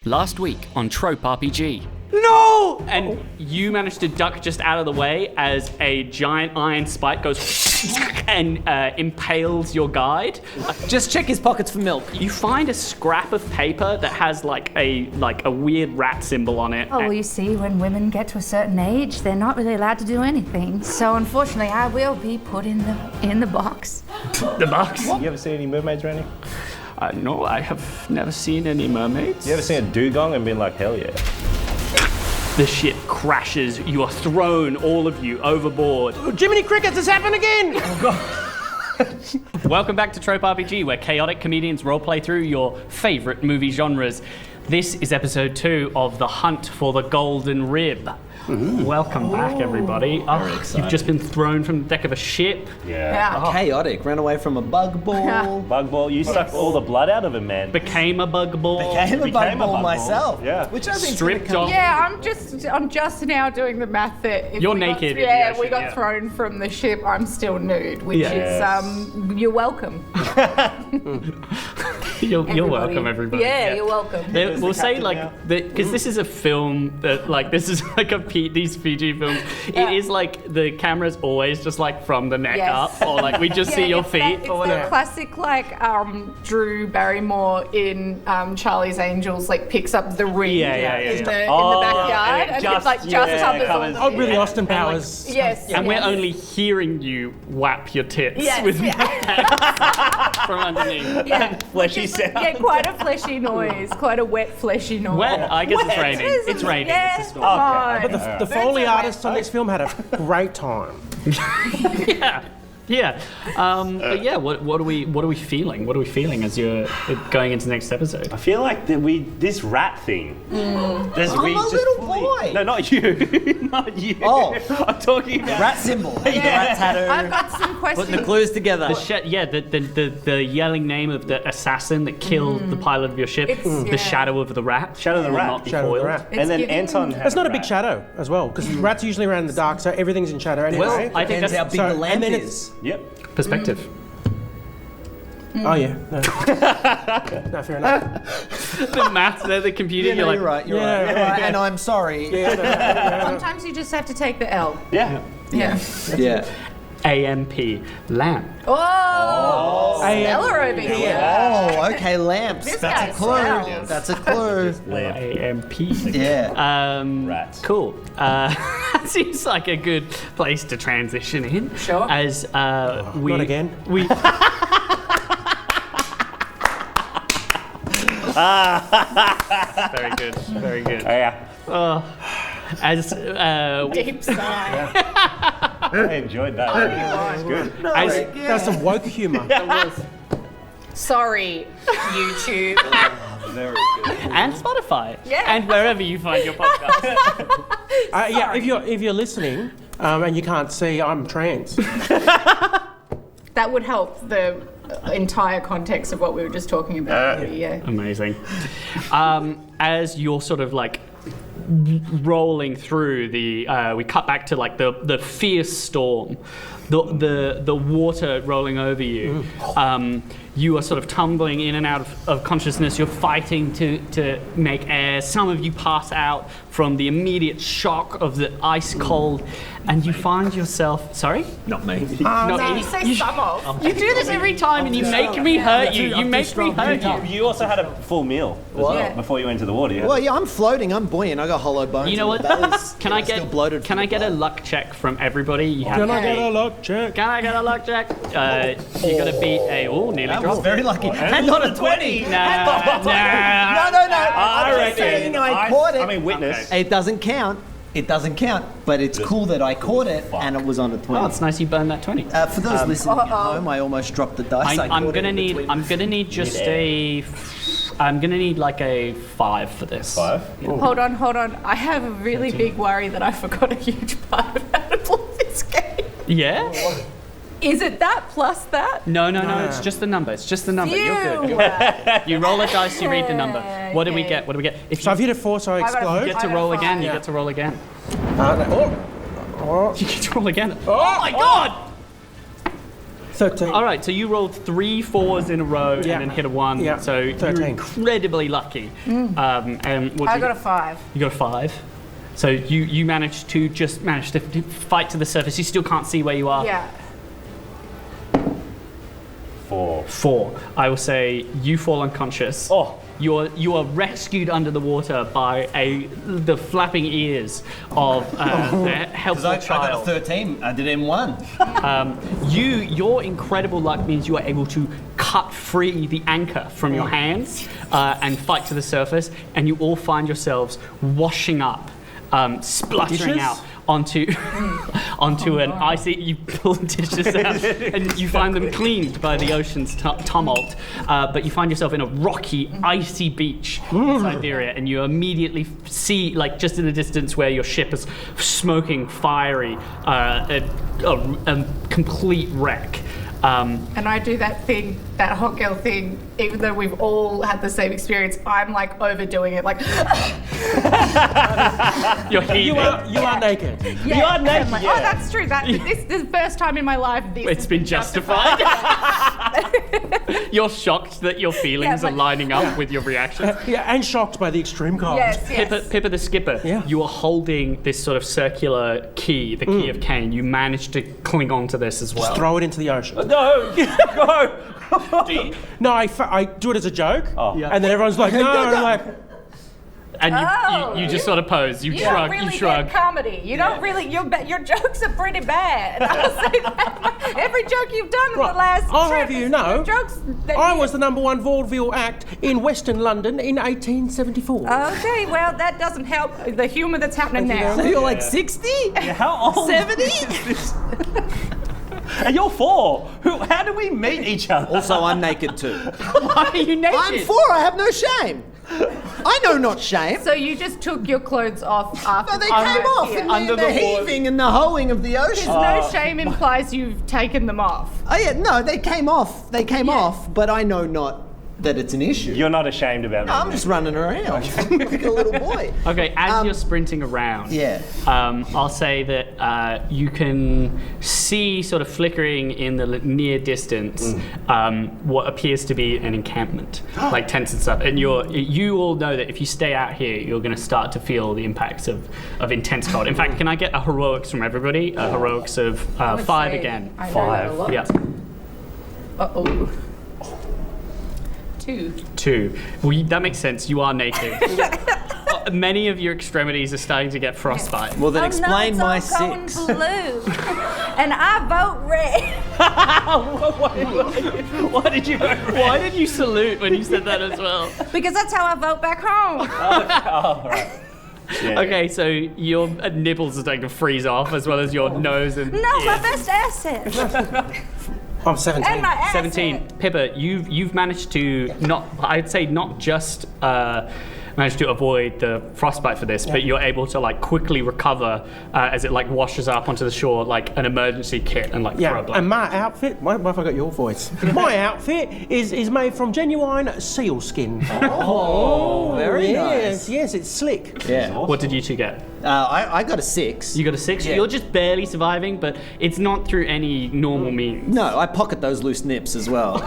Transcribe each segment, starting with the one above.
Last week on Trope RPG. No! And you managed to duck just out of the way as a giant iron spike goes and impales your guide. Just check his pockets for milk. You find a scrap of paper that has like a weird rat symbol on it. Oh, well, you see, when women get to a certain age, they're not really allowed to do anything. So unfortunately, I will be put in the box. The box? You ever seen any mermaids or anything? No, I have never seen any mermaids. You ever seen a dugong and been like, hell yeah? The ship crashes. You are thrown, all of you, overboard. Jiminy Crickets has happened again! Welcome back to Trope RPG, where chaotic comedians roleplay through your favorite movie genres. This is episode 2 of The Hunt for the Golden Rib. Welcome back, everybody. You've just been thrown from the deck of a ship. Yeah. Chaotic. Ran away from a bug ball. Bug ball, you sucked all the blood out of him, man. Became a bug ball. Became a bug ball myself. Yeah. Which I think Stripped off. Yeah, I'm just now doing the math that if You're we naked. we got thrown from the ship. I'm still nude, which is you're welcome. You're welcome, everybody. Yeah, you're welcome. We'll say because this is a film that this is like these PG films. Yeah. It is like the camera's always just like from the neck Yes. up, or like we just see your it's feet It's or whatever. the classic Drew Barrymore in Charlie's Angels picks up the ring in the backyard and it and just covers all the Oh, really, Austin Powers. Yes. And we're yes. only hearing you whap your tits Yes, with yeah. from underneath. Yeah. Fleshy sound. Yeah, quite a fleshy noise. Quite a wet, fleshy noise. Wet? I guess it's raining. It's raining. Yeah, It's a storm. fine. But the Foley artists on this film had a great time. Yeah. But yeah, what are we feeling? What are we feeling as you're going into the next episode? I feel like this rat thing. I'm a little boy. No, not you. Not you. Oh. I'm talking about Rat symbol. The rat tattoo. I've got some questions. Putting the clues together. The yelling name of the assassin that killed the pilot of your ship, the shadow of the rat. Shadow of the will rat. not be Shadow of the foiled. rat. And then giving- Anton has That's not a big rat. shadow as well, because rats usually around in the dark, so everything's in shadow anyway. Well, I think Depends that's how big the lamp and then is. Yep. perspective. Oh yeah, no, no, fair enough. The maths there, the computer, Yeah, you're like, you're right. You're Yeah, right. yeah, And I'm sorry. Sometimes you just have to take the L. Yeah. Yeah. Yeah. AMP, lamp. Oh, Stella over here. Oh, okay, lamps. This That's guy a clue. smells. That's a clue. Lamp. AMP. Yeah. Rats. Cool. That seems like a good place to transition in. Sure. As we not again. We very good. Very good. Oh, yeah. As Deep sigh. I enjoyed that. That's good. That's some woke humour. Sorry, YouTube. Very good. and Spotify. Yeah. And wherever you find your podcast. Yeah, if you're listening and you can't see, I'm trans. That would help the entire context of what we were just talking about. Yeah. Amazing. As you're sort of like rolling through we cut back to like the fierce storm, the water rolling over you. You are sort of tumbling in and out of consciousness. You're fighting to make air. Some of you pass out from the immediate shock of the ice cold, and you find yourself. Sorry? Not me. No, You say some of. you do this every time, and you make me hurt you. You make me hurt you. You also had a full meal as well Yeah. before you went into the water. Yeah? Well, yeah, I'm floating. I'm buoyant. I got hollow bones. You know and what? the belly's, Can I still bloated get from the a blood. luck check from everybody? You have Can to I get beat- a luck check? Can I get a luck check? You got to beat a. Oh, nearly That was dropped. very lucky. And not a 20. Nah. No. I'm just saying I caught it. I mean, witness. It doesn't count. It doesn't count. But it's cool that I caught it and it was on a 20. Oh, it's nice you burned that 20. For those listening at home, I almost dropped the dice. I'm gonna need just a. I'm gonna need like a 5 for this. 5. Hold on. I have a really big worry that I forgot a huge part of how to play this game. Yeah? Is it that plus that? No. It's just the number. It's just the number. You're good. You roll a dice. You read the number. What do we get? If So I've hit a 4, so I got a explode. you get to I got roll a again, 5. you get to roll again. Oh, You get to roll again. Oh my god! 13. All right, so you rolled 3 4s in a row and then hit a 1. Yeah, So 13. you're incredibly lucky. And what I did got a 5. You got a 5. So you managed to fight to the surface. You still can't see where you are. Yeah. 4. 4. I will say you fall unconscious. Oh. You are rescued under the water by the flapping ears of the helpful I got child. a 13. I did it in 1. Your incredible luck means you are able to cut free the anchor from your hands and fight to the surface, and you all find yourselves washing up, spluttering Dishes? out onto an icy. You pull dishes out, and you find them cleaned by the ocean's tumult. But you find yourself in a rocky, icy beach in Siberia, and you immediately see, like just in the distance, where your ship is smoking, fiery, a complete wreck. And I do that thing, that hot girl thing, even though we've all had the same experience, I'm like overdoing it, like. You're heaving. You are naked. Yeah. You are naked. I'm like, oh, that's true. This is the first time in my life this It's has been justified. You're shocked that your feelings Yeah, are like- lining up with your reactions. Yeah, and shocked by the extreme cold. Yes, yes. Pippa the skipper, Yeah. you are holding this sort of circular key, the key of Cain. You managed to cling on to this as well. Just throw it into the ocean. No! Go! No, I do it as a joke, Yeah. and then everyone's like, no, and I'm like, And Oh. you just sort of pose. You You shrug. don't really you shrug. get comedy. You don't really. Your jokes are pretty bad. I'll say that. Every joke you've done in the last I'll trip have you is know, jokes. That I you- was the #1 vaudeville act in Western London in 1874. Okay, well that doesn't help the humour that's happening now. So you're like 60? How old 70? is this? And you're 4. How do we meet each other? Also, I'm naked too. Why are you naked? I'm 4. I have no shame. I know not shame. So you just took your clothes off after No, they the came off in Under the the water. heaving and the hoeing of the ocean. No shame implies you've taken them off. Oh yeah, no, they came off. They came Yeah. off, but I know not that it's an issue. You're not ashamed about No, me. I'm just running around like a little boy. Okay, as you're sprinting around, Yeah. I'll say that you can see sort of flickering in the near distance what appears to be an encampment, like tents and stuff. And you all know that if you stay out here, you're going to start to feel the impacts of intense cold. In fact, can I get a heroics from everybody? A heroics of 5 again. I know that a lot. Yeah. Uh-oh. 2. Well, that makes sense. You are naked. Many of your extremities are starting to get frostbite. Well, then Oh, explain no, my it's all going 6. blue. And I vote red. Why did you go Why did you salute when you said that as well? Because that's how I vote back home. Oh, right. Yeah, Okay, so your nipples are starting to freeze off, as well as your nose and No, my ears. best asset. I'm 17. And my asset. 17. Pippa, you've managed to not just managed to avoid the frostbite for this, but you're able to like quickly recover as it like washes up onto the shore like an emergency kit and like throw Yeah, a blow. and my outfit, why have I got your voice? My outfit is made from genuine seal skin. Oh, very yes, nice. yes, it's slick. Yeah. What did you two get? I got a 6. You got a 6. Yeah. You're just barely surviving, but it's not through any normal means. No, I pocket those loose nips as well.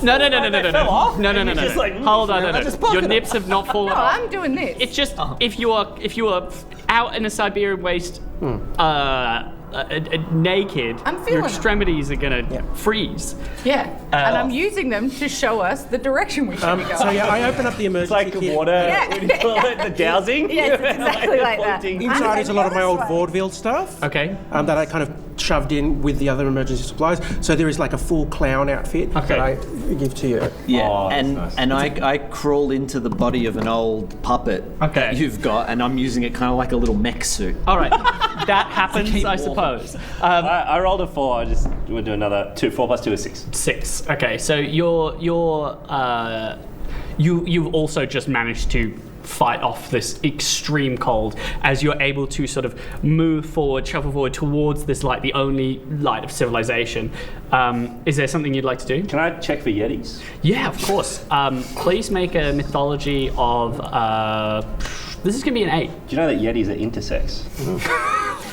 No. No. just like, Hold on, I just no. Your pocketed nips have not fallen No, off. I'm doing this. It's just if you are out in a Siberian waste, naked, I'm feeling your it. extremities are gonna freeze. yeah. And I'm using them to show us the direction we should be going. So yeah, I open up the It's emergency like kit. water. Yeah. What do you call it? The dowsing? Yes, it's exactly like that. pointing. Inside is a lot of my old This way. vaudeville stuff. Okay. That I kind of shoved in with the other emergency supplies. So there is like a full clown outfit Okay. that I give to you. Yeah, Oh, that's and nice. and I crawl into the body of an old puppet Okay. that you've got, and I'm using it kind of like a little mech suit. All right. That happens, keep I warm. suppose. I rolled a 4. We'll do another 2. 4 plus 2 is 6. 6. Okay. So you've also just managed to fight off this extreme cold as you're able to sort of move forward, shuffle forward towards this light, the only light of civilization. Is there something you'd like to do? Can I check for Yetis? Yeah, of course. Please make a mythology of. This is going to be an 8. Do you know that Yetis are intersex?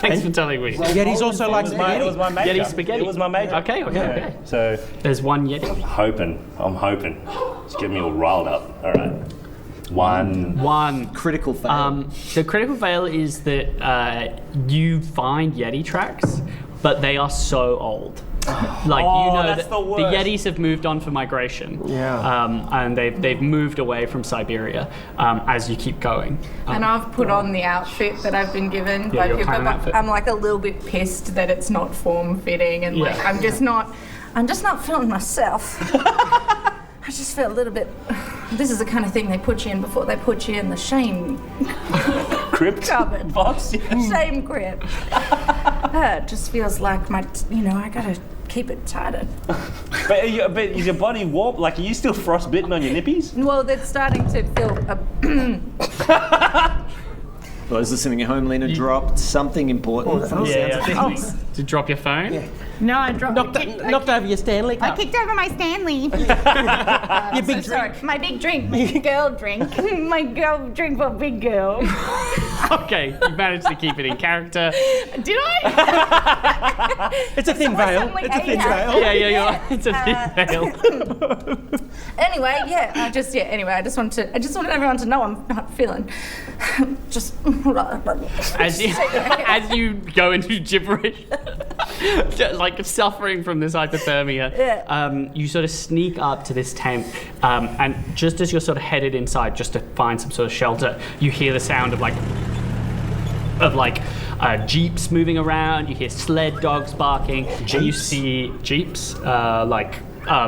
Thanks for telling me. Yeti's also like It spaghetti. was my major. Yeti spaghetti. It was my major. Okay. So There's one Yeti. I'm hoping. Just get me all riled up. All right. One. Critical fail. The critical fail is that you find Yeti tracks, but they are so old. Like that's that the worst. Yetis have moved on for migration. Yeah. And they've moved away from Siberia as you keep going. And I've put on the outfit that I've been given by your Pippa, clown but outfit. I'm like a little bit pissed that it's not form-fitting and like Yeah. I'm just not feeling myself. I just feel a little bit. This is the kind of thing they put you in before they put you in the shame Crypt cupboard. box. Shame crypt. It just feels like I gotta keep it tighter. But is your body warped? Like, are you still frostbitten on your nippies? Well, they're starting to feel. Those listening at home, Lena dropped something important. From the sounds of things. Did you drop your phone? No, I dropped. Knocked over your Stanley I cup. kicked over my Stanley. Your big Sorry, drink. my big drink, my girl drink, my girl drink for big girl. Okay, you managed to keep it in character. Did I? It's a thin veil. suddenly It's a thin ate veil. Yeah. It's a big veil. Anyway, I just wanted everyone to know I'm not feeling just. As you go into gibberish, like suffering from this hypothermia, you sort of sneak up to this tent, and just as you're sort of headed inside, just to find some sort of shelter, you hear the sound of jeeps moving around. You hear sled dogs barking. And you see jeeps,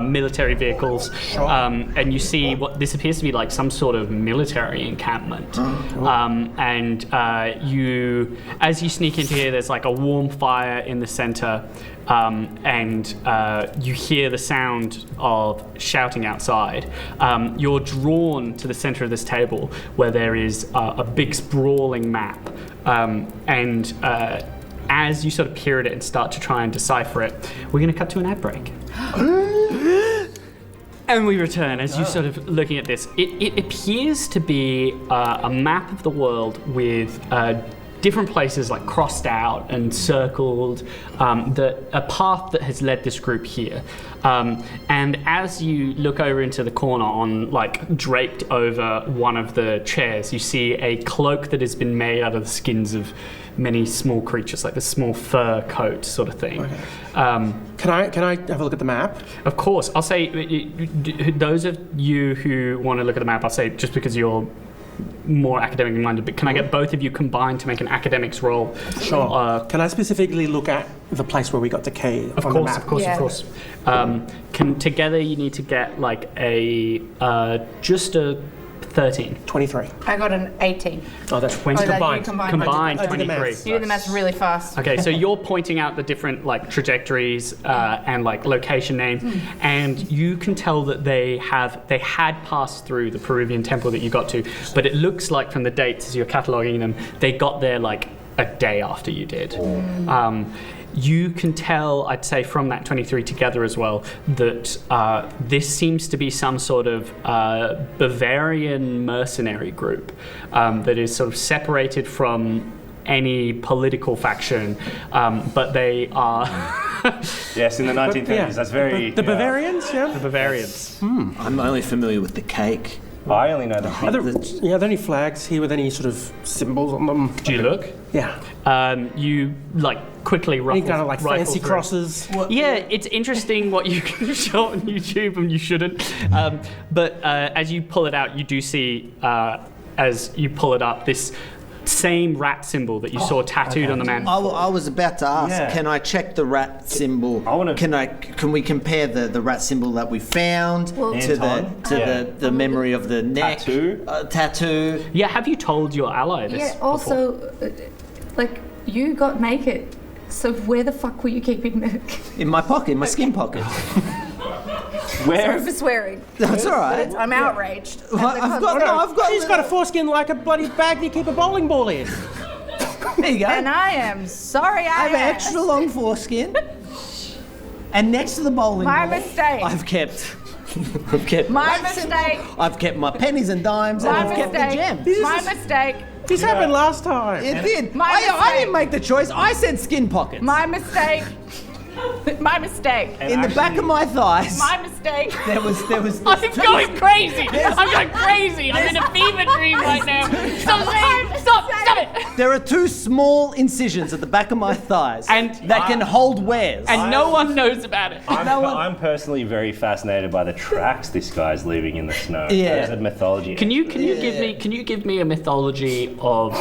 military vehicles, and you see what this appears to be like some sort of military encampment. As you sneak into here, there's like a warm fire in the center, and you hear the sound of shouting outside. You're drawn to the center of this table where there is a big sprawling map, and as you sort of peer at it and start to try and decipher it, we're going to cut to an ad break. And we return as you sort of looking at this. It appears to be a map of the world with different places like crossed out and circled, a path that has led this group here. And as you look over into the corner on draped over one of the chairs, you see a cloak that has been made out of the skins of many small creatures, like the small fur coat sort of thing. Okay. Can I have a look at the map? Of course. I'll say, those of you who want to look at the map, I'll say, just because you're more academically minded, but can I get both of you combined to make an academics roll? Sure. Can I specifically look at the place where we got the key Of on course, the map? of course. Together you need to get just a 13. 23. I got an 18. Oh, that's 20. Oh, that you combined. combined. I did the 23. maths. You do the maths really fast. Okay, so you're pointing out the different trajectories and location names, and you can tell that they had passed through the Peruvian temple that you got to, but it looks like from the dates as you're cataloging them, they got there a day after you did. You can tell, I'd say, from that 23 together as well, that this seems to be some sort of Bavarian mercenary group that is sort of separated from any political faction, but they are... Yes, in the 1930s. Yeah. That's very... The Bavarians, yeah? The Bavarians. I'm only familiar with the cake. I only know the... Are there any flags here with any sort of symbols on them? Do you look? Yeah. You quickly Any rifle, kind of fancy through. crosses? Yeah, it's interesting what you can show on YouTube and you shouldn't. But as you pull it out, you do see, as you pull it up, this same rat symbol that you saw tattooed on the man. I was about to ask, can I check the rat symbol? Can we compare the rat symbol that we found to the memory of the neck tattoo? Yeah, have you told your ally this? Yeah, also, you got naked. So where the fuck were you keeping the... In my pocket, in my skin pocket. Sorry for swearing. That's all right. I'm outraged. I've got. She's got a foreskin like a bloody bag that you keep a bowling ball in. There you go. And I am sorry I have an extra long foreskin. And next to the bowling My ball, mistake. I've kept My mistake. I've kept my pennies and dimes, and My I've kept the mistake. gems. My mistake. This happened last time. It did. My I mistake. didn't make the choice. I said skin pockets. My mistake. My mistake. In the back of my thighs. My mistake. There was. I'm going crazy. I'm going crazy. I'm in a fever dream right now. Stop it. There are 2 small incisions at the back of my thighs that can hold wares. And no one knows about it. I'm personally very fascinated by the tracks this guy's leaving in the snow. Yeah. There's a mythology. Can you give me a mythology of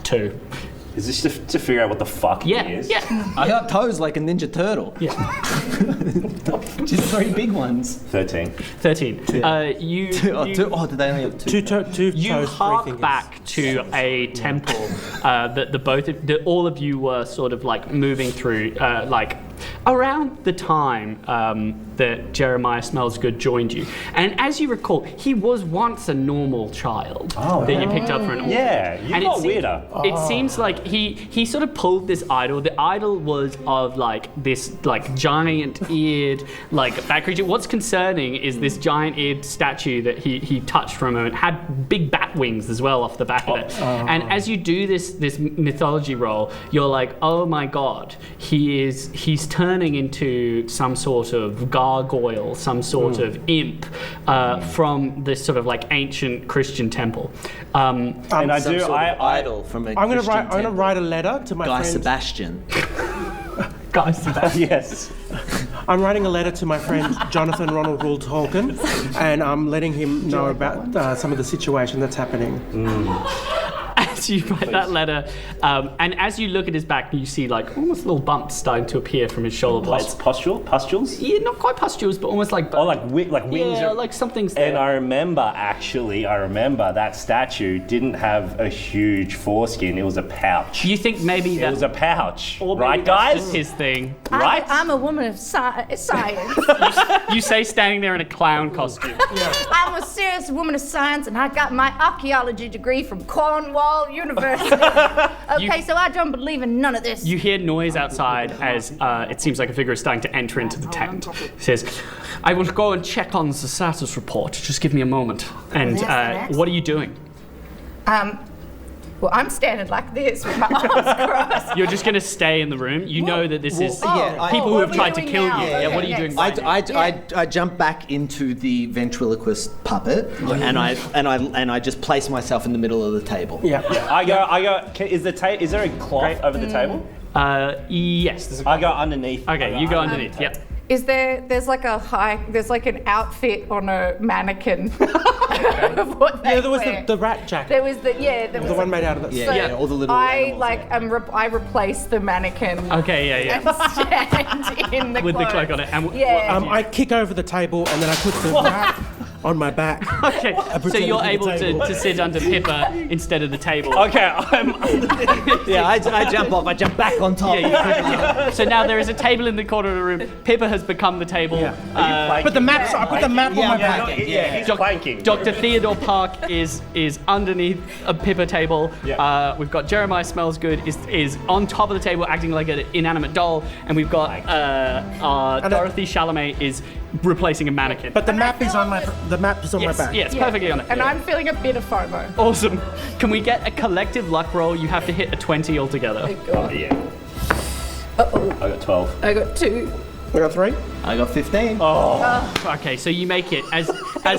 2? Is this to figure out what the fuck he is? Yeah. I got toes like a Ninja Turtle. Yeah. Just 3 big ones. 13. 13. Did they only have 2? You toes, 3 hark fingers. back to a temple that all of you were sort of like moving through, like around the time that Jeremiah Smellsgood joined you. And as you recall, he was once a normal child that you picked up for an orphan. Yeah, you got weirder. It seems like he sort of pulled this idol. The idol was of like this like giant-eared like bat creature. What's concerning is this giant-eared statue that he touched for a moment had big bat wings as well off the back of it. And as you do this mythology roll, you're like, oh my god, he's turning into some sort of gargoyle, some sort of imp from this sort of like ancient Christian temple. And I Some do. sort of idol from a I'm going Christian to temple. write a letter to my Guy friend. Sebastian. Yes. I'm writing a letter to my friend Jonathan Ronald Rule Tolkien, and I'm letting him know about some of the situation that's happening. As you write that letter, and as you look at his back, you see like almost little bumps starting to appear from his shoulder blades. Pustules? Yeah, not quite pustules, but almost like Oh, like wings. yeah, or- like something's there. And I remember that statue didn't have a huge foreskin. It was a pouch. You think maybe It that, was a pouch, or maybe right, that's guys? just his thing. Right? I'm a woman of science. You say standing there in a clown costume. I'm a serious woman of science, and I got my archaeology degree from Cornwall University. Okay, so I don't believe in none of this. You hear noise outside as it seems like a figure is starting to enter into the tent. He says, I will go and check on the status report. Just give me a moment. And what are you doing? Well, I'm standing like this with my arms crossed. You're just going to stay in the room? You know that this is people who what have are we tried to doing kill now? you. Yeah, what are you Okay, doing next. right now? I jump back into the ventriloquist puppet and I just place myself in the middle of the table. Yeah. I go. Is there a cloth over the table? Yes. There's I go underneath. okay, you go underneath. Yep. Is there's like an outfit on a mannequin of what they Yeah, there was wear. the rat jacket. There was the one made out of it. Yeah, all the little animals. I replace the mannequin Okay, yeah. and stand in the With the clothes. cloak on it. And I kick over the table and then I put the rat on my back. okay, so pretend you're to be able the table. to sit under Pippa instead of the table. Okay, Yeah, I jump off. I jump back on top. So now there is a table in the corner of the room. Pippa has become the table. I put the map on my back. he's planking. Dr. Theodore Park is underneath a Pippa table. Yeah. We've got Jeremiah Smellsgood is on top of the table acting like an inanimate doll, and we've got Dorothy Chalamet is replacing a mannequin. But the map is on my back. Yes, perfectly on it. And I'm feeling a bit of FOMO. Awesome. Can we get a collective luck roll? You have to hit a 20 altogether. Oh, yeah. I got 12. I got 2. I got 3. I got 15. Okay, so you make it. As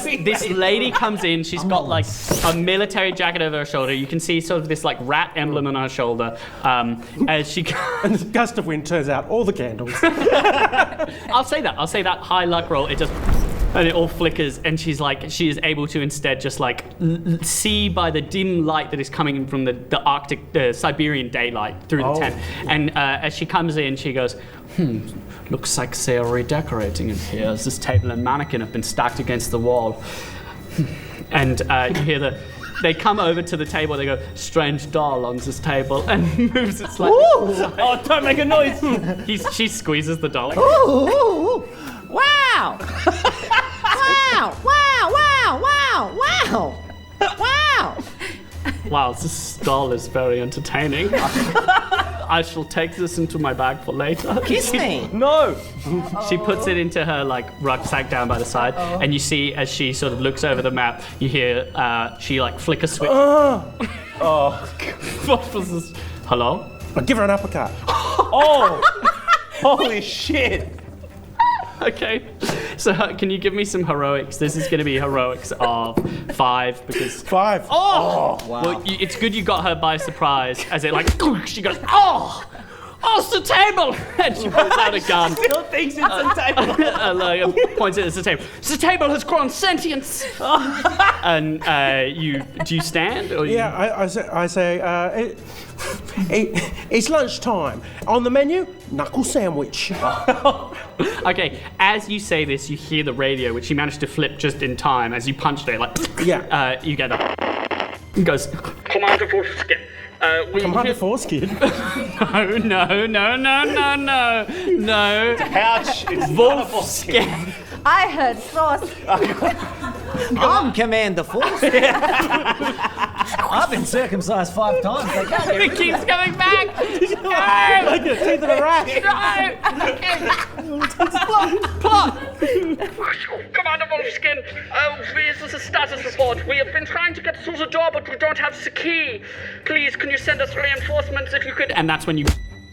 this lady comes in, she's got like a military jacket over her shoulder. You can see sort of this like rat emblem on her shoulder. As she And the gust of wind turns out all the candles. I'll say that high luck roll. It just and it all flickers, and she is able to instead just like see by the dim light that is coming in from the Arctic, the Siberian daylight through the tent. And as she comes in, she goes, looks like they are redecorating in here. As this table and mannequin have been stacked against the wall. And you hear they come over to the table. They go, strange doll on this table, and moves it slightly. Oh, don't make a noise. She squeezes the doll. Ooh. Wow! Wow! Wow! Wow! Wow! Wow! Wow! wow, this doll is very entertaining. I shall take this into my bag for later. Kiss me. No! She puts it into her like rucksack down by the side, and you see as she sort of looks over the map, you hear she like flick a switch. What was this? Hello? I'll give her an uppercut. Oh! Holy shit! Okay, so can you give me some heroics? This is going to be heroics of 5 because 5. wow. Wow. Well, it's good you got her by surprise as it like she goes it's the table, and she pulls out a gun. Still thinks it's a table. Points it at the table. The table has grown sentience. And do you stand or Yeah, I say it's lunchtime. On the menu, knuckle sandwich. Okay, as you say this, you hear the radio, which you managed to flip just in time as you punched it. Like, you get a. It goes, Commander Foreskin. Commander Foreskin? No. Ouch! It's Wolfskin. I heard sauce. I'm Commander Force. I've been circumcised 5 times. They can't get It keeps coming back. Like the teeth of a rat. Plot. Commander Wolfskin, this is a status report. We have been trying to get through the door, but we don't have the key. Please, can you send us reinforcements if you could? And that's when you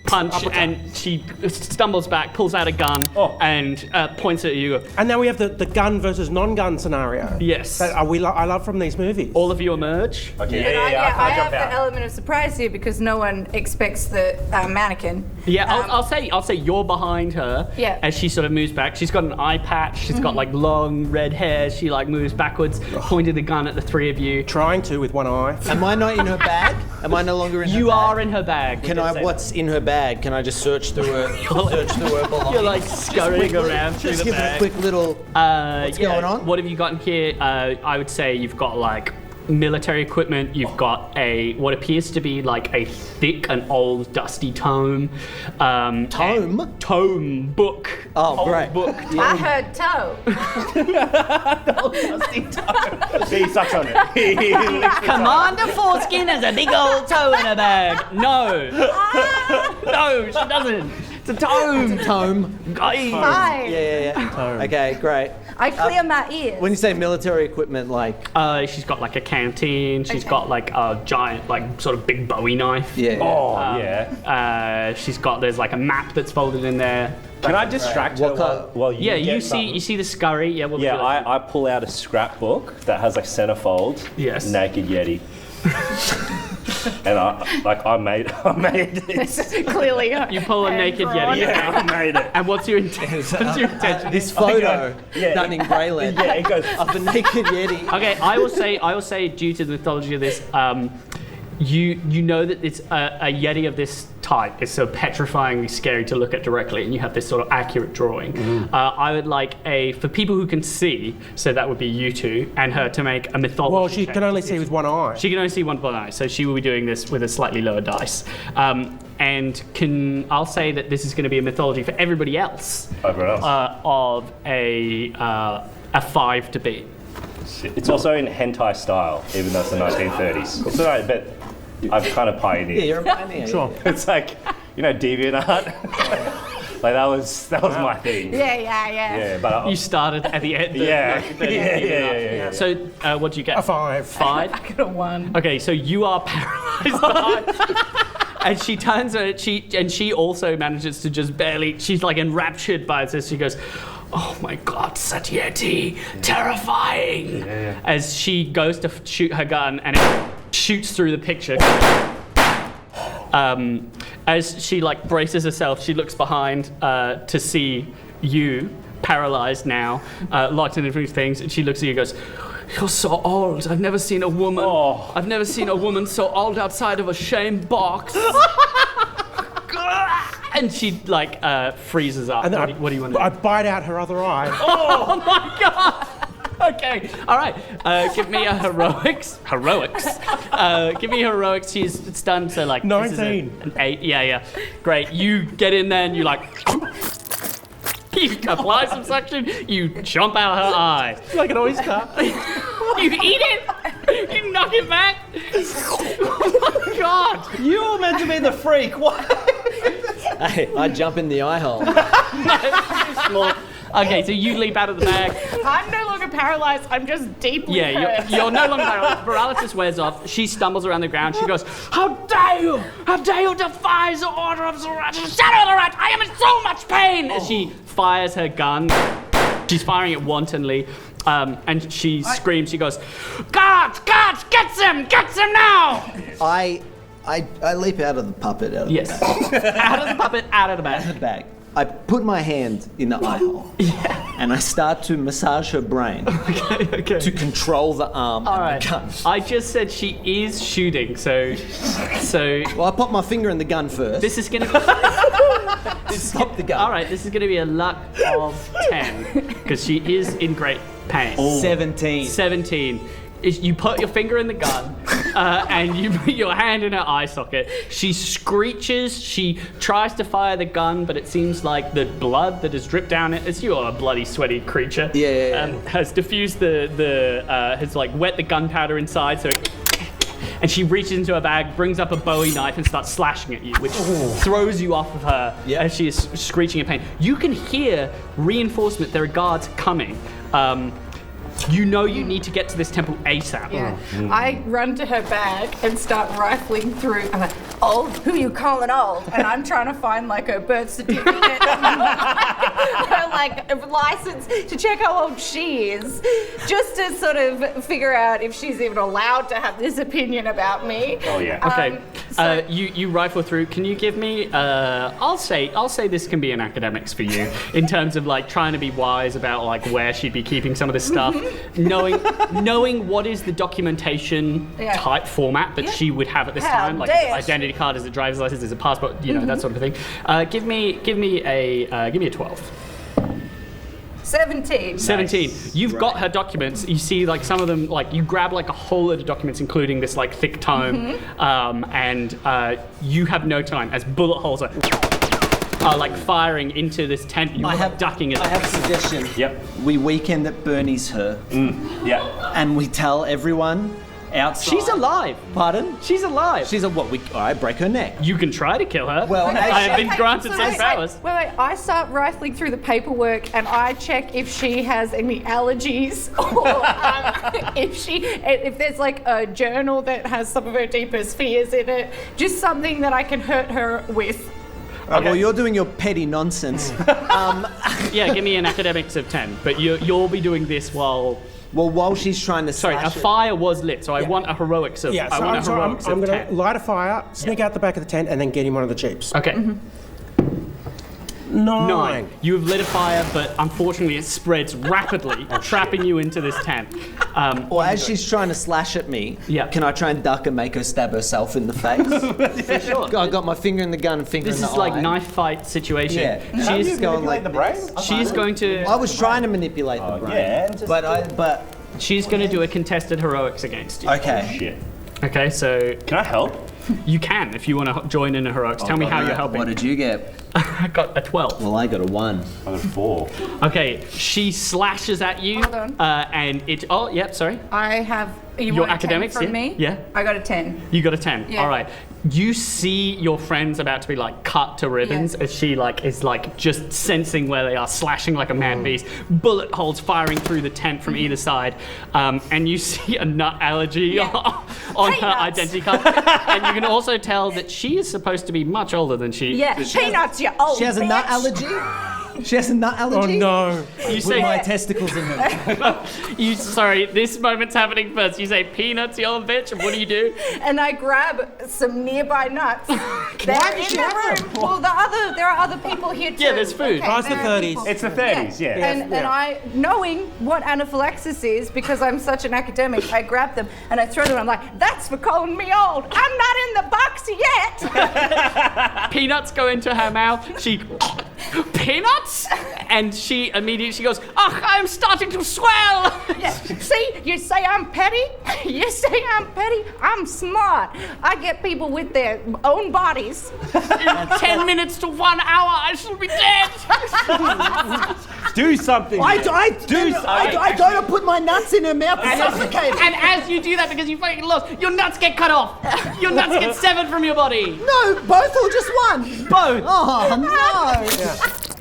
punch, and she stumbles back, pulls out a gun, and points it at you. And now we have the gun versus non-gun scenario. Yes. That I love from these movies. All of you emerge. Okay, I have jump the out. element of surprise here because no one expects the mannequin. Yeah, I'll say you're behind her. Yeah. As she sort of moves back. She's got an eye patch. She's got like long red hair. She like moves backwards, pointed the gun at the 3 of you. Trying to with one eye. Am I not in her bag? Am I no longer in her bag? You are in her bag. Can I? What's in her bag? Can I just search through her? Belongings? You're like scurrying around through Just the give her a bag. quick little. What's going on? What have you got in here? I would say you've got like military equipment. You've got what appears to be like a thick and old dusty tome. Tome? Tome book. Oh, great. Book. I heard toe. He sucks on it. He licks the Commander Foreskin has a big old toe in her bag. No. No, she doesn't. It's a tome. Tome. Guys. Hi. Yeah. Okay, great. I clear my ears. When you say military equipment, like. She's got like a canteen. She's got like a giant, like sort of big Bowie knife. Yeah. Oh, yeah. There's like a map that's folded in there. Can I distract her while you get you something? see the scurry. Yeah, what would Yeah, you like? I pull out a scrapbook that has like centerfold. Yes. Naked Yeti. And I made this. Clearly. You pull a naked Yeti. Yeah, I made it. And what's your intention? This photo done in grey lead Yeah, it goes. of the naked Yeti. Okay, I will say, due to the mythology of this, you know that it's a Yeti of this type is so petrifyingly scary to look at directly, and you have this sort of accurate drawing. I would like for people who can see, so that would be you two, and her to make a mythology Well, she check. can only see with one eye. She can only see one eye, so she will be doing this with a slightly lower dice. I'll say that this is going to be a mythology for everybody else. Everyone else. Of a 5 to beat. It's also in hentai style, even though it's the 1930s. It's alright, but I've kind of pioneered. Yeah, you're a pioneer. Sure. It's like, DeviantArt. Like that was my thing. Yeah. Yeah, but You started at the end. yeah. So, what do you get? A 5. 5? I got a 1. Okay, so you are paralyzed. And she turns and she also manages to just barely. She's like enraptured by this. She goes, "Oh my God, Satyeti, terrifying!" As she goes to shoot her gun and it shoots through the picture. As she like braces herself, she looks behind to see you, paralyzed now, locked in different things, and she looks at you and goes, "You're so old. I've never seen a woman. I've never seen a woman so old outside of a shame box." And she like freezes up. And then What do you want to do? I bite out her other eye. Oh my God! Okay, all right. Give me a heroics. Give me heroics. It's done. So like 19. This is an 8. Yeah. Great. You get in there and you like. You apply some suction. You jump out her eye. Like an oyster. You eat it. You knock it back. Oh my god! You were meant to be the freak. What? Hey, I jump in the eye hole. Small. Okay, so you leap out of the bag. I'm no longer paralyzed. I'm just deeply hurt. You're no longer paralyzed. Paralysis wears off. She stumbles around the ground. She goes, "How dare you! How dare you defy the order of the rat! Shadow of the rat! I am in so much pain!" As she fires her gun. She's firing it wantonly. And she screams. She goes, "Guards! Guards! Get them! Get them now!" I leap out of the puppet. Out of Yes. the bag. Out of the puppet, out of the Out of bag. the bag. I put my hand in the eye hole. Yeah. And I start to massage her brain Okay. to control the arm All and right. the gun. I just said she is shooting, so Well, I pop my finger in the gun first. this is gonna be. Stop the gun. All right, this is gonna be a luck of 10 because she is in great pain. 17. 17. You put your finger in the gun and you put your hand in her eye socket. She screeches. She tries to fire the gun, but it seems like the blood that has dripped down it, as you are a bloody, sweaty creature, has diffused has like wet the gunpowder inside. So, and she reaches into her bag, brings up a Bowie knife, and starts slashing at you, which throws you off of her as she is screeching in pain. You can hear reinforcement. There are guards coming. You know you need to get to this temple ASAP. Yeah. I run to her bag and start rifling through. I'm like, old? Who you calling old? And I'm trying to find like her birth certificate, her like license to check how old she is, just to sort of figure out if she's even allowed to have this opinion about me. Oh yeah. Okay. You rifle through. Can you give me? I'll say this can be an academics for you in terms of like trying to be wise about like where she'd be keeping some of this stuff. Knowing what is the documentation type format that she would have at this time, like identity card, is a driver's license, is a passport, that sort of thing. Give me a 12. 17. 17. You've got her documents. You see, like some of them, like you grab like a whole load of documents, including this like thick tome, and you have no time as bullet holes are like firing into this tent. You are ducking it. I have a suggestion. Yep. We weekend that Bernie's her. Yeah. And we tell everyone outside. She's alive. Pardon? She's alive. She's a what? All right, break her neck. You can try to kill her. Well, I have been granted some powers. Wait, I start rifling through the paperwork and I check if she has any allergies or if there's like a journal that has some of her deepest fears in it, just something that I can hurt her with. Okay. Well, you're doing your petty nonsense. Yeah, give me an academics of 10, but you'll be doing this while she's trying to Sorry, slash a fire was lit, so I want a heroics of Yeah, so I want a heroics I'm of going 10. to light a fire, sneak out the back of the tent, and then get in one of the jeeps. Okay. 9. You have lit a fire, but unfortunately it spreads rapidly, trapping you into this tent. Or as she's trying to slash at me, can I try and duck and make her stab herself in the face? Sure. I got my finger in the gun and finger This in the is like eye. knife fight situation. Yeah. She's going like the brain? She's going to. I was trying to manipulate the brain. Yeah. But she's going to do a contested heroics against you. okay. Shit. Okay, so Can I help? you can if you want to join in a heroics. Tell me how you're helping. What did you get? I got a 12. Well, I got a 1. I got 4. Okay, she slashes at you, Hold on. and it. Oh, yep. Sorry. I have. You Your want a academics, 10 from yeah? me? Yeah. I got a 10. You got a 10. Yeah. All right. You see your friends about to be like cut to ribbons as she like is like just sensing where they are, slashing like a mad beast. Bullet holes firing through the tent from either side, and you see a nut allergy on her Peanuts. identity card. And you can also tell that she is supposed to be much older than she. Yeah, peanuts, you old She has a nut bitch. allergy? She has a nut Oh allergy? no. You With say my testicles in her. sorry. This moment's happening first. You say peanuts, you old bitch, and what do? And I grab some nearby nuts. They're Why in did she the have room. Well, there are other people here too. Yeah, there's food. Oh, it's the there are 30s. people. It's the 30s, yeah. And I, knowing what anaphylaxis is, because I'm such an academic, I grab them and I throw them. I'm like, that's for calling me old. I'm not in the box yet. Peanuts go into her mouth. She peanuts? And she goes, ugh, I'm starting to swell. Yeah. See, you say I'm petty. You say I'm petty. I'm smart. I get people with their own bodies. In 10 minutes to 1 hour, I shall be dead. Do something. I gotta put my nuts in her mouth and suffocate her. And as you do that, because you fucking lost, your nuts get cut off. Your nuts get severed from your body. No, both or just one? Both. Oh, no.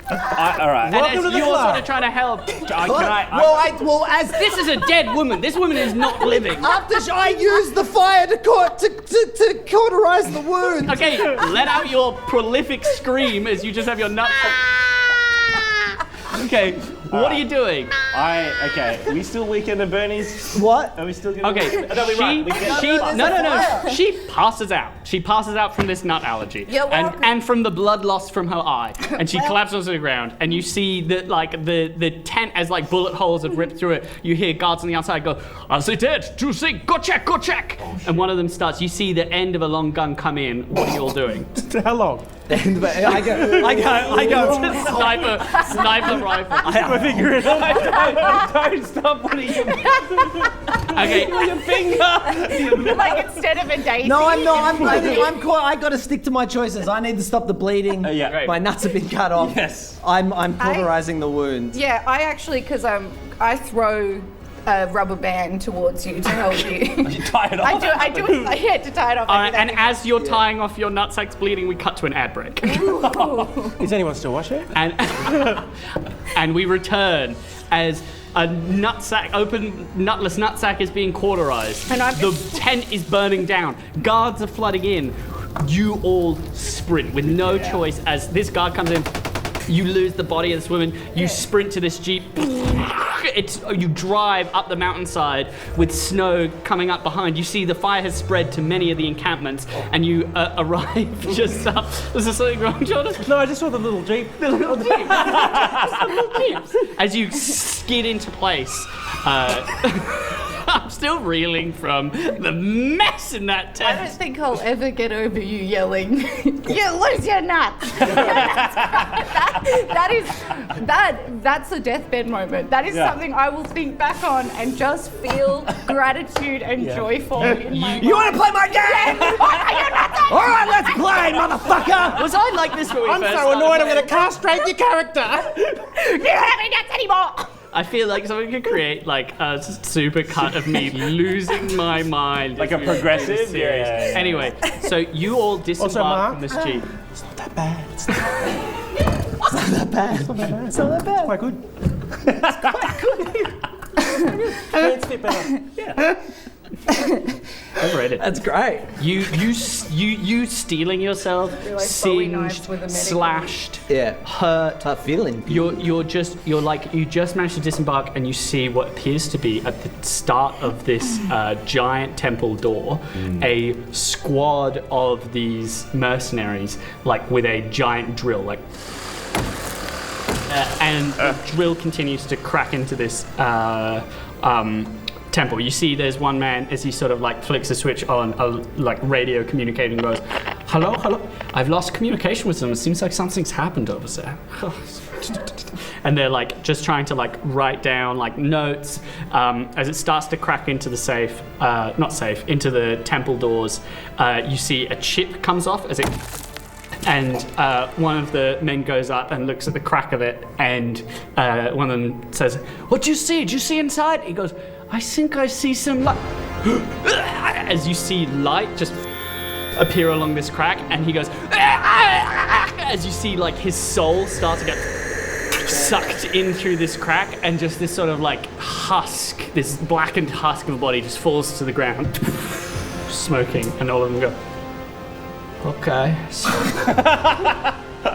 All right. And as you're sort of trying to help, this is a dead woman. This woman is not living. After I use the fire to cauterize the wound. Okay, let out your prolific scream as you just have your nuts. Okay, what are you doing? Okay, are we still weakened and Bernie's? What? Are we still gonna... Okay, she passes out. She passes out from this nut allergy. And from the blood loss from her eye. And she collapses to the ground. And you see that like the tent as like bullet holes have ripped through it. You hear guards on the outside go, "Are they dead? Do see? Go check, go check!" And one of them starts, you see the end of a long gun come in. What are you all doing? How long? I go. Sniper rifle. I figure it out. Don't stop putting your Okay. your finger. Like instead of a daisy. No, I'm not. I'm caught. I got to stick to my choices. I need to stop the bleeding. Yeah. Right. My nuts have been cut off. Yes. I'm cauterizing the wound. Yeah, I actually, because I throw a rubber band towards you to help you. You tie it off. I do it. I had to tie it off. And as you're tying off your nutsack's bleeding, we cut to an ad break. Is anyone still watching? And we return as a open nutless nutsack is being cauterized. And the tent is burning down. Guards are flooding in. You all sprint with no choice as this guard comes in. You lose the body of this woman. You sprint to this jeep. You drive up the mountainside with snow coming up behind. You see the fire has spread to many of the encampments, and you arrive just up. Was there something wrong, Jonathan? No, I just saw the little jeep. The little jeep. Just the little jeeps. As you skid into place. I'm still reeling from the mess in that tent. I don't think I'll ever get over you yelling, "You lose your nuts!" That's a deathbed moment. That is something I will think back on and just feel gratitude and joy for in my You want to play my game? All right, let's play, motherfucker. Was I like this when we I'm first so started annoyed. I'm playing? going to castrate your character. You don't have any nuts anymore! I feel like someone could create like a super cut of me losing my mind. Like a progressive? Yeah. Anyway, so you all disembark from this jeep. It's not that bad. It's not that bad. It's not that bad. Quite good. It's quite good. It's a bit better. Yeah. Overrated. That's great. You stealing yourself, like Bowie knives singed, with a medical. slashed, hurt. Tough feeling. You just managed to disembark, and you see what appears to be at the start of this giant temple door, a squad of these mercenaries, like with a giant drill, like. And the drill continues to crack into this temple. You see there's one man as he sort of like flicks a switch on a like radio communicating, goes, hello, I've lost communication with them. It seems like something's happened over there. And they're like just trying to like write down like notes as it starts to crack into the safe, into the temple doors. You see a chip comes off as it. And one of the men goes up and looks at the crack of it, and one of them says, "What do you see? Do you see inside?" He goes, "I think I see some light." As you see light just appear along this crack, and he goes, as you see like his soul start to get sucked in through this crack, and just this sort of like husk, this blackened husk of a body just falls to the ground, smoking, and all of them go, "Okay."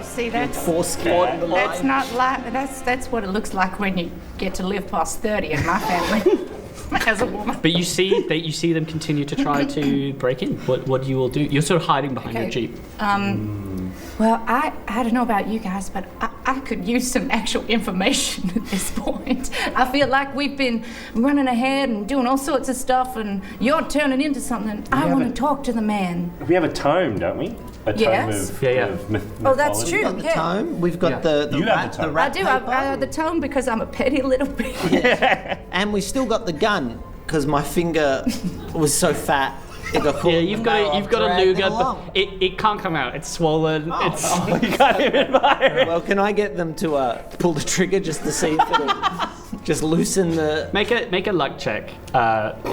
See, that's Foreskin. that's not like that's what it looks like when you get to live past 30 in my family as a woman. But you see them continue to try to break in. What do you all do? You're sort of hiding behind your jeep. Well, I don't know about you guys, but I could use some actual information at this point. I feel like we've been running ahead and doing all sorts of stuff, and you're turning into something. I want to talk to the man. We have a tome, don't we? A tome of mythology. Oh, that's true. The tome. We've got the You have rat. the tome. The rat I do. paper. I have the tome because I'm a petty little bit. And we still got the gun because my finger was so fat. It got caught. Yeah, you've got a new gun, but it can't come out. It's swollen. You can't even fire it. Well, can I get them to pull the trigger just to see if it'll just loosen the? Make a luck check.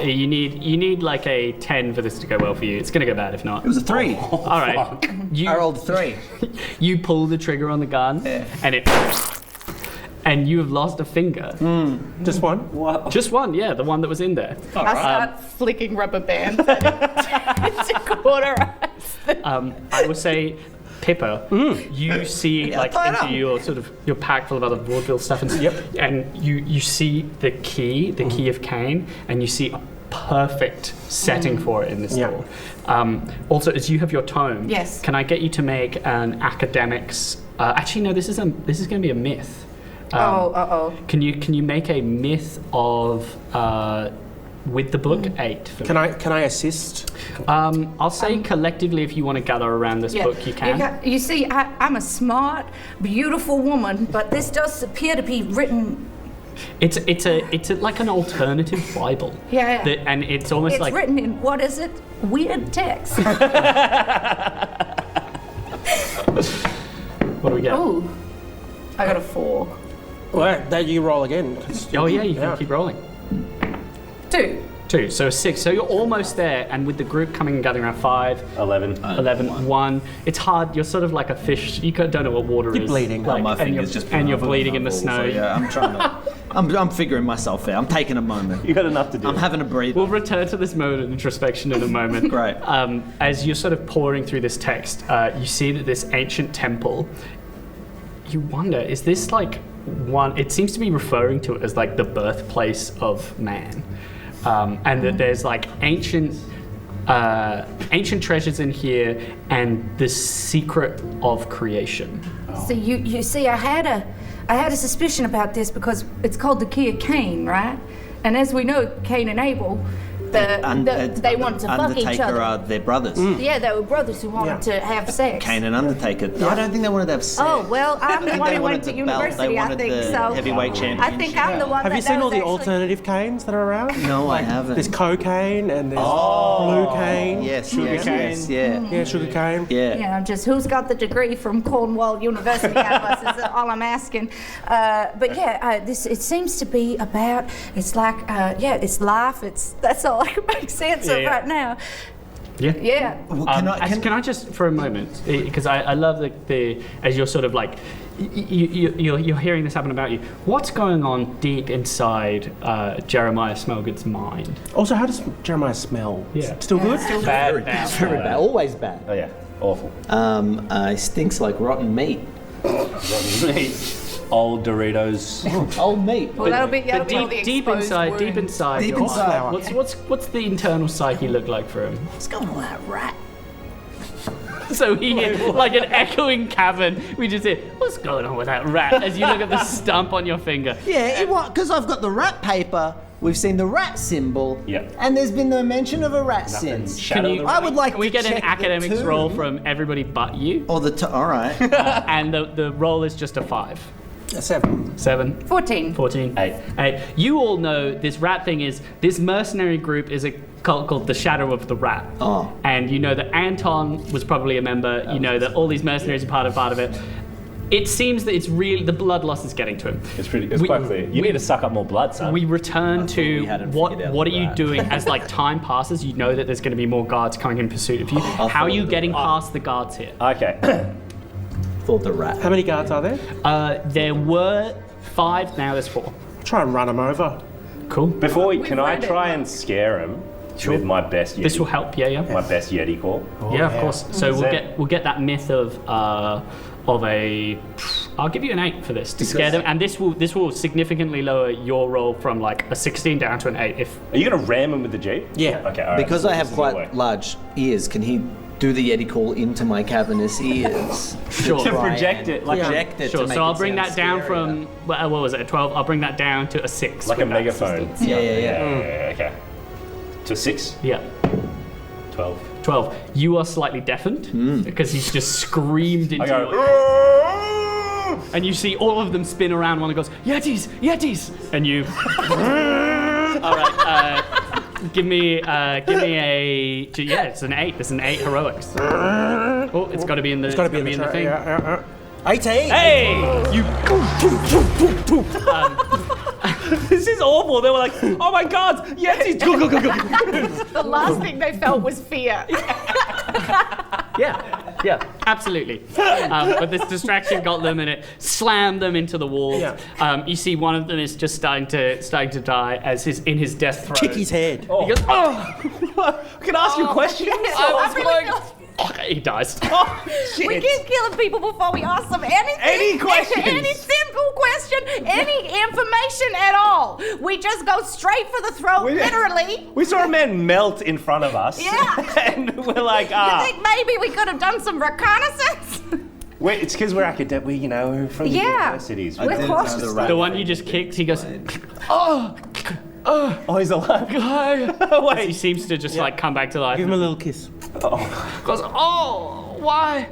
You need like a 10 for this to go well for you. It's gonna go bad if not. It was a 3. All right. I rolled a 3. You pull the trigger on the gun, and you have lost a finger. Just one? What? Just one, yeah, the one that was in there. I start flicking rubber bands at it to cauterize. I would say, Pippa, you see like into your pack full of other vaudeville stuff, and you see the key of Cain, and you see a perfect setting for it in this store. Also, as you have your tome, Yes. can I get you to make an academics? Actually, no. This is going to be a myth. Can you make a myth of with the book 8? For Can I assist? I'll say collectively, if you want to gather around this book, you can. You see, I'm a smart, beautiful woman, but this does appear to be written. It's like an alternative Bible. Yeah. And it's almost It's like written in, what is it? Weird text. What do we get? Oh, I got a 4. Well, that you roll again. Oh yeah, you can keep rolling. 2. 2, so 6. So you're almost there, and with the group coming and gathering around 5, 11, 1. It's hard. You're sort of like a fish. You don't know what water You're is. bleeding. Like, My and finger's you're, just and you're been bleeding in the ball, snow. So yeah, I'm trying to. I'm figuring myself out. I'm taking a moment. You got enough to do. I'm having a breather. We'll return to this mode of introspection in a moment. Great. As you're sort of pouring through this text, you see that this ancient temple. You wonder, is this like one? It seems to be referring to it as like the birthplace of man, and that there's like ancient treasures in here and the secret of creation. So you see, I had a suspicion about this because it's called the Key of Cain, right? And as we know, Cain and Abel, they wanted to fuck each Undertaker other. are their brothers. Yeah, they were brothers who wanted to have sex. Cain and Undertaker. I don't think they wanted to have sex. Oh, well, I'm the one they who went wanted to the belt. They university, I wanted think, the so. heavyweight championship. I think I'm the one Have that you seen knows all the actually. alternative canes that are around? No, I haven't. There's cocaine and there's blue cane. Yes, sugar yes, cane. yes, yeah. Yeah, sugar cane. Yeah. Yeah, just who's got the degree from Cornwall University out of us is all I'm asking. But yeah, it seems to be about, it's like, it's life, that's all I can make sense of right now. Yeah. Yeah. Well, can I just for a moment, because I love the as you're sort of like you're hearing this happen about you. What's going on deep inside Jeremiah Smellgood's mind? Also, how does Jeremiah smell? Yeah. Still good? Bad. Very bad. Always bad. Oh yeah, awful. It stinks like rotten meat. Old Doritos. Old meat. Well, that'll be all the Deep exposed inside, wounds. deep inside. Deep your inside. mind, What's the internal psyche look like for him? What's going on with that rat? So he like an echoing cavern. We just hear, what's going on with that rat? As you look at the stump on your finger. Yeah, because I've got the rat paper. We've seen the rat symbol. Yep. And there's been no mention of a rat Nothing. since. Shadow you- the I would like Can we to get an check the academics tomb. roll from everybody but you? Or all right. And the roll is just a 5. 7. 7. 14. 14. 8. 8. You all know this rat thing is, this mercenary group is a cult called the Shadow of the Rat. Oh. And you know that Anton was probably a member, you know that all these mercenaries are part of it. It seems that it's really, the blood loss is getting to him. It's quite clear. You need to suck up more blood, son. We return we to hadn't what figured out are the you rat. doing as like time passes? You know that there's going to be more guards coming in pursuit of you. How are you getting past the guards here? Okay. For the rat. How many guards are there? There were 5, now there's 4. Try and run them over. Cool. Can I try and scare him with my best Yeti? This will help, yeah. My best Yeti call. Yeah, of course. So that? we'll get that myth of a. I'll give you an 8 for this to scare them, and this will significantly lower your roll from like a 16 down to an 8. Are you gonna ram him with the Jeep? Yeah. Okay. All right. Because I have This is a good way. quite large ears, can he do the Yeti call into my cavernous ears. Sure. To project it, like project it. Sure, to make so I'll it bring sound that down scarier. from, what was it, a 12? I'll bring that down to a 6. like a with that megaphone. assistance. Yeah. Okay. To 6? Yeah. 12. 12. You are slightly deafened because he's just screamed into I go, your ear. And you see all of them spin around. One goes, Yetis, Yetis, and you. All right. Give me a. Yeah, it's an 8. It's an 8 heroics. Oh, it's got to be in the. It's got to be in the thing. 18. Hey! You. This is awful. They were like, oh my god, Yetis. The last thing they felt was fear. Yeah, absolutely. But this distraction got them, and it slammed them into the wall. Yeah. You see, one of them is just starting to die as in his death throes. Kick his head. He goes, oh! Can I ask you a question? I really feel- He dies. Oh, shit. We keep killing people before we ask them anything. Any questions? Any simple question, any information at all. We just go straight for the throat, literally. We saw a man melt in front of us. Yeah. And we're like, You think maybe we could have done some reconnaissance? it's because we're academic, we're from the universities. We're cautious. The one you just kicked, he goes, Oh, he's alive. Wait. He seems to just like come back to life. Give him a little kiss. Goes, oh, why?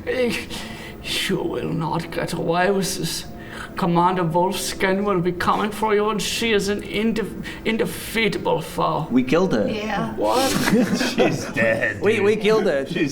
You will not get away with this. Commander Wolfskin will be coming for you, and she is an indefeatable foe. We killed her. Yeah. What? She's dead. We killed her. She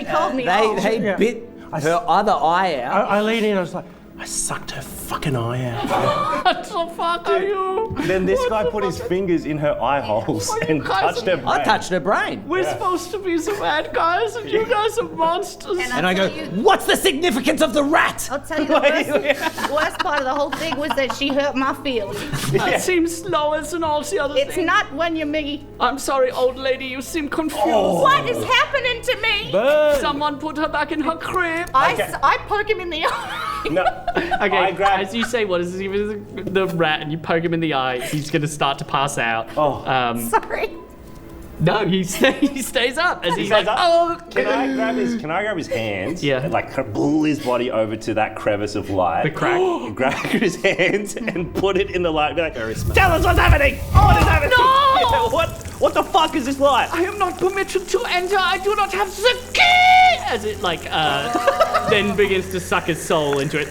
called me old. They bit her other eye out. I leaned in. I was like, I sucked her fucking eye out. What the fuck are you? Then this guy put his fingers in her eye holes and guys touched her brain. I touched her brain. We're supposed to be the bad guys, and you guys are monsters. And I go, what's the significance of the rat? I'll tell you the worst part of the whole thing was that she hurt my feelings. That seems slower than all the other It's things. not when you're me. I'm sorry, old lady, you seem confused. What is happening to me? Someone put her back in her crib. I poke him in the eye. No. Okay, as you say, what is the rat, and you poke him in the eye, he's going to start to pass out. Sorry. No, he stays up as he's like, up? oh. Can I grab his hands? Yeah. And like pull his body over to that crevice of light. The crack. Grab his hands and put it in the light. Be like, tell us what's happening. What is happening? No! Yeah, what the fuck is this light? I am not permitted to enter. I do not have the key. As it then begins to suck his soul into it.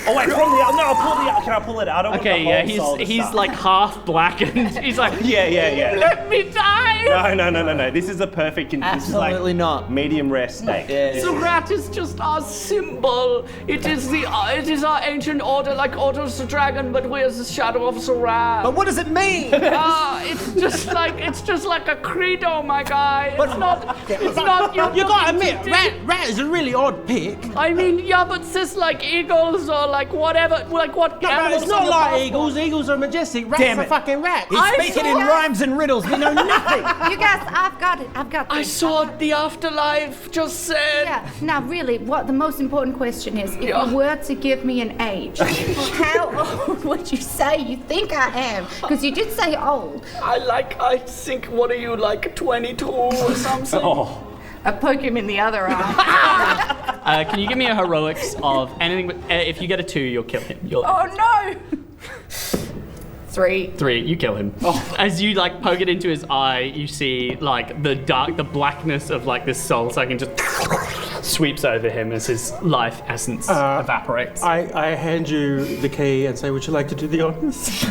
Oh wait, from the no, pull the can I pull it out? I don't Okay, want the whole soul to he's suck. like half blackened. He's like, yeah. let me die. No. This is a perfect. Absolutely not. Medium rare steak. The rat is just our symbol. It is our ancient order, like Order's the dragon, but we're the shadow of the rat. But what does it mean? It's just like a credo, my guy. It's not. You gotta admit, rat is a really odd pick. I mean, yeah, but it's like eagles or like whatever, like what? No, but it's not like eagles. Eagles are majestic. Rat's Damn a it. fucking rat. He's speaking in rhymes and riddles. We know nothing. You guys, I've got it. I saw the afterlife. Just said. Yeah. Now, really, what the most important question is, if you were to give me an age, how old would you say you think I am? Because you did say old. I think, what are you, like 22 or something? I poke him in the other eye. Can you give me a heroics of anything? But if you get a 2, you'll kill him. Oh no! 3. 3, you kill him. As you like poke it into his eye, you see like the blackness of like this soul sucking just sweeps over him as his life essence evaporates. I hand you the key and say, would you like to do the honors?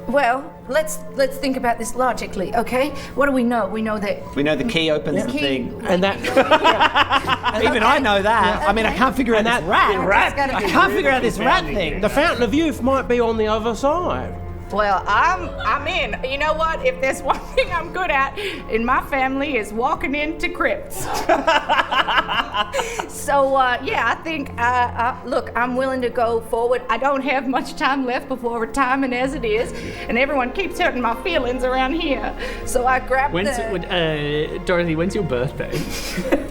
Well, let's think about this logically, okay? What do we know? We know that We know the key opens the thing. And that Even I know that. I mean, I can't figure out this rat. I can't figure out this rat thing. the fountain of youth might be on the other side. Well, I'm in. You know what? If there's one thing I'm good at in my family is walking into crypts. So, I think, look, I'm willing to go forward. I don't have much time left before retirement as it is, and everyone keeps hurting my feelings around here. So I grabbed Dorothy, when's your birthday?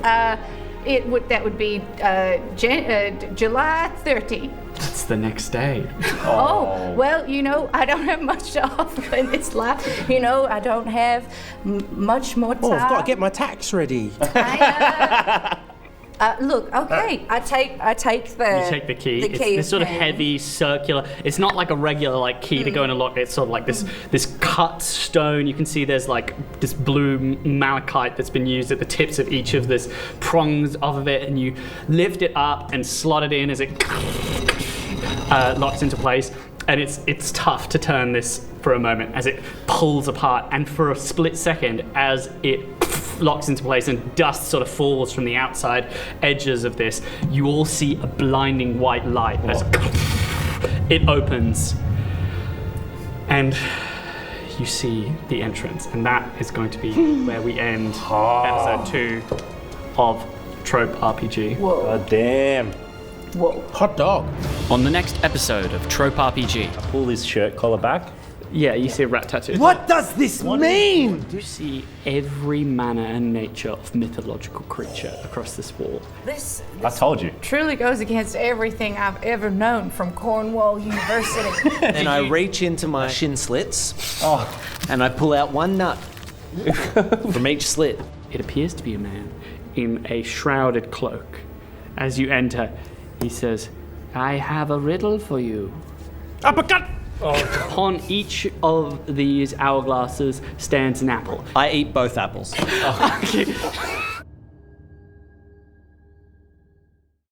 that would be July 30. It's the next day. Oh, well, you know, I don't have much to offer in this life. You know, I don't have much more time. Oh, I've got to get my tax ready. Look, okay, I take the. You take the key. The key It's this sort of heavy, circular. It's not like a regular like key to go in a lock. It's sort of like this cut stone. You can see there's like this blue malachite that's been used at the tips of each of this prongs of it, and you lift it up and slot it in as it locks into place. And it's tough to turn this for a moment as it pulls apart, and for a split second as it locks into place and dust sort of falls from the outside edges of this, you all see a blinding white light as it opens, and you see the entrance, and that is going to be where we end episode 2 of Trope RPG. Whoa. God damn. Whoa. Hot dog. On the next episode of Trope RPG. I pull his shirt collar back. Yeah, you see a rat tattoo. What does this mean? You see every manner and nature of mythological creature across this wall. This I told you. truly goes against everything I've ever known from Cornwall University. And I reach into my shin slits and I pull out one nut from each slit. It appears to be a man in a shrouded cloak. As you enter, he says, "I have a riddle for you." Uppercut! Upon each of these hourglasses stands an apple. I eat both apples.